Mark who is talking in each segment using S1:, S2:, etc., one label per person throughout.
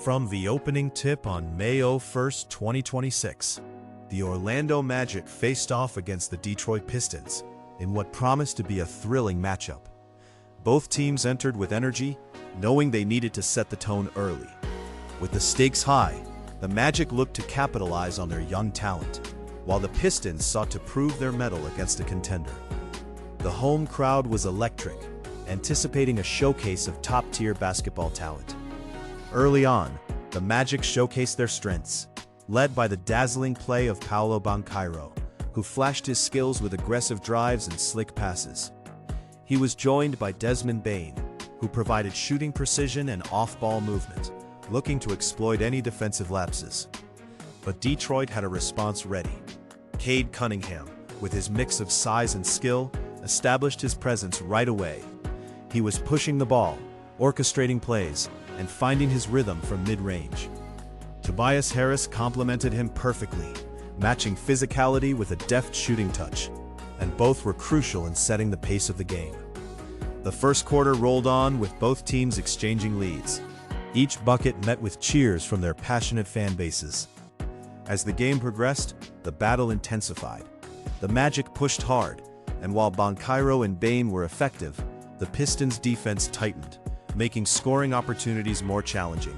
S1: From the opening tip on May 1, 2026, the Orlando Magic faced off against the Detroit Pistons in what promised to be a thrilling matchup. Both teams entered with energy, knowing they needed to set the tone early. With the stakes high, the Magic looked to capitalize on their young talent, while the Pistons sought to prove their mettle against a contender. The home crowd was electric, anticipating a showcase of top-tier basketball talent. Early on, the Magic showcased their strengths, led by the dazzling play of Paolo Banchero, who flashed his skills with aggressive drives and slick passes. He was joined by Desmond Bane, who provided shooting precision and off-ball movement, looking to exploit any defensive lapses. But Detroit had a response ready. Cade Cunningham, with his mix of size and skill, established his presence right away. He was pushing the ball, orchestrating plays, and finding his rhythm from mid-range. Tobias Harris complemented him perfectly, matching physicality with a deft shooting touch, and both were crucial in setting the pace of the game. The first quarter rolled on with both teams exchanging leads. Each bucket met with cheers from their passionate fan bases. As the game progressed, the battle intensified. The Magic pushed hard, and while Banchero and Bane were effective, the Pistons' defense tightened, making scoring opportunities more challenging.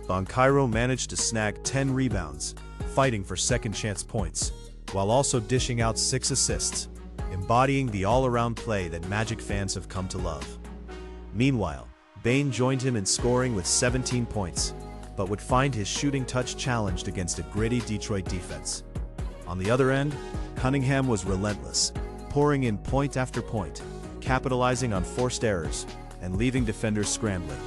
S1: Banchero managed to snag 10 rebounds, fighting for second-chance points, while also dishing out 6 assists, embodying the all-around play that Magic fans have come to love. Meanwhile, Bane joined him in scoring with 17 points, but would find his shooting touch challenged against a gritty Detroit defense. On the other end, Cunningham was relentless, pouring in point after point, capitalizing on forced errors, and leaving defenders scrambling.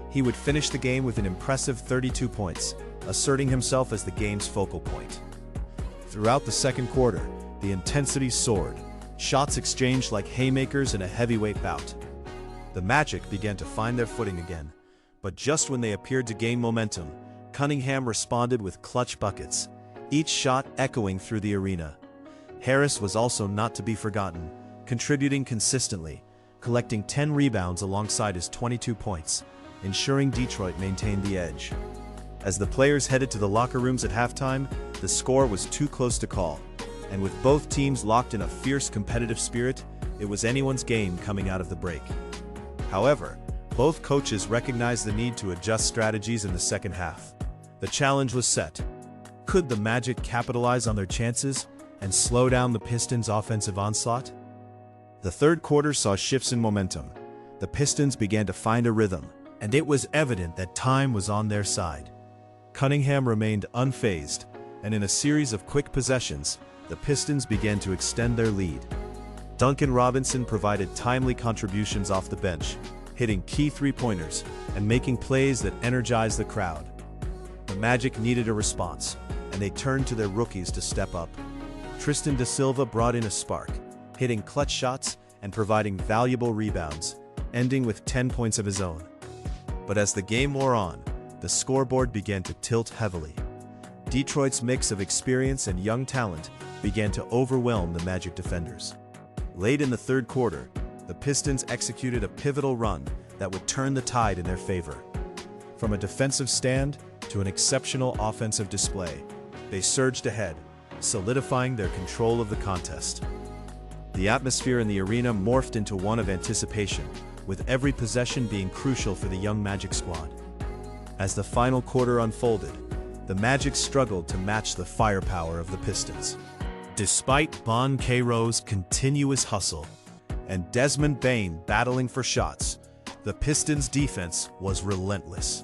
S1: He would finish the game with an impressive 32 points, asserting himself as the game's focal point. Throughout the second quarter, the intensity soared, shots exchanged like haymakers in a heavyweight bout. The Magic began to find their footing again, but just when they appeared to gain momentum, Cunningham responded with clutch buckets, each shot echoing through the arena. Harris was also not to be forgotten, contributing consistently, collecting 10 rebounds alongside his 22 points, ensuring Detroit maintained the edge. As the players headed to the locker rooms at halftime, the score was too close to call, and with both teams locked in a fierce competitive spirit, it was anyone's game coming out of the break. However, both coaches recognized the need to adjust strategies in the second half. The challenge was set. Could the Magic capitalize on their chances and slow down the Pistons' offensive onslaught? The third quarter saw shifts in momentum. The Pistons began to find a rhythm, and it was evident that time was on their side. Cunningham remained unfazed, and in a series of quick possessions, the Pistons began to extend their lead. Duncan Robinson provided timely contributions off the bench, hitting key three-pointers and making plays that energized the crowd. The Magic needed a response, and they turned to their rookies to step up. Tristan da Silva brought in a spark, hitting clutch shots and providing valuable rebounds, ending with 10 points of his own. But as the game wore on, the scoreboard began to tilt heavily. Detroit's mix of experience and young talent began to overwhelm the Magic defenders. Late in the third quarter, the Pistons executed a pivotal run that would turn the tide in their favor. From a defensive stand to an exceptional offensive display, they surged ahead, solidifying their control of the contest. The atmosphere in the arena morphed into one of anticipation, with every possession being crucial for the young Magic squad. As the final quarter unfolded, the Magic struggled to match the firepower of the Pistons. Despite Banchero's continuous hustle and Desmond Bane battling for shots, the Pistons' defense was relentless.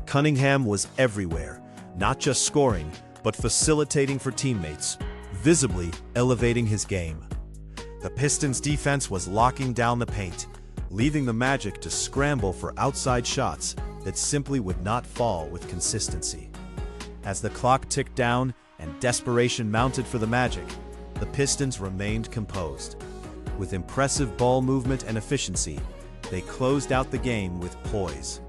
S1: Cunningham was everywhere, not just scoring, but facilitating for teammates, visibly elevating his game. The Pistons' defense was locking down the paint, leaving the Magic to scramble for outside shots that simply would not fall with consistency. As the clock ticked down and desperation mounted for the Magic, the Pistons remained composed. With impressive ball movement and efficiency, they closed out the game with poise.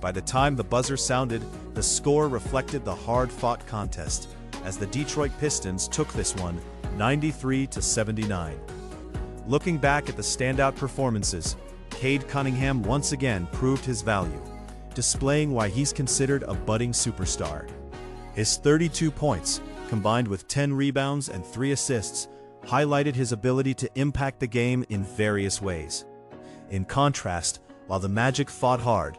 S1: By the time the buzzer sounded, the score reflected the hard-fought contest, as the Detroit Pistons took this one 93-79. Looking back at the standout performances, Cade Cunningham once again proved his value, displaying why he's considered a budding superstar. His 32 points, combined with 10 rebounds and 3 assists, highlighted his ability to impact the game in various ways. In contrast, while the Magic fought hard,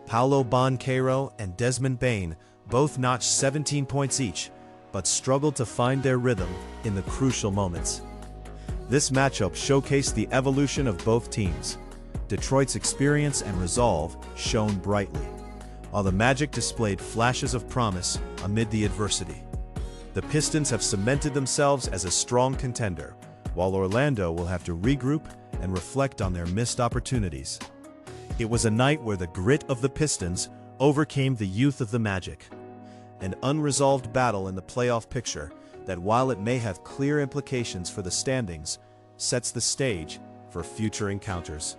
S1: Paolo Banchero and Desmond Bane both notched 17 points each, but struggled to find their rhythm in the crucial moments. This matchup showcased the evolution of both teams. Detroit's experience and resolve shone brightly, while the Magic displayed flashes of promise amid the adversity. The Pistons have cemented themselves as a strong contender, while Orlando will have to regroup and reflect on their missed opportunities. It was a night where the grit of the Pistons overcame the youth of the Magic. An unresolved battle in the playoff picture that, while it may have clear implications for the standings, sets the stage for future encounters.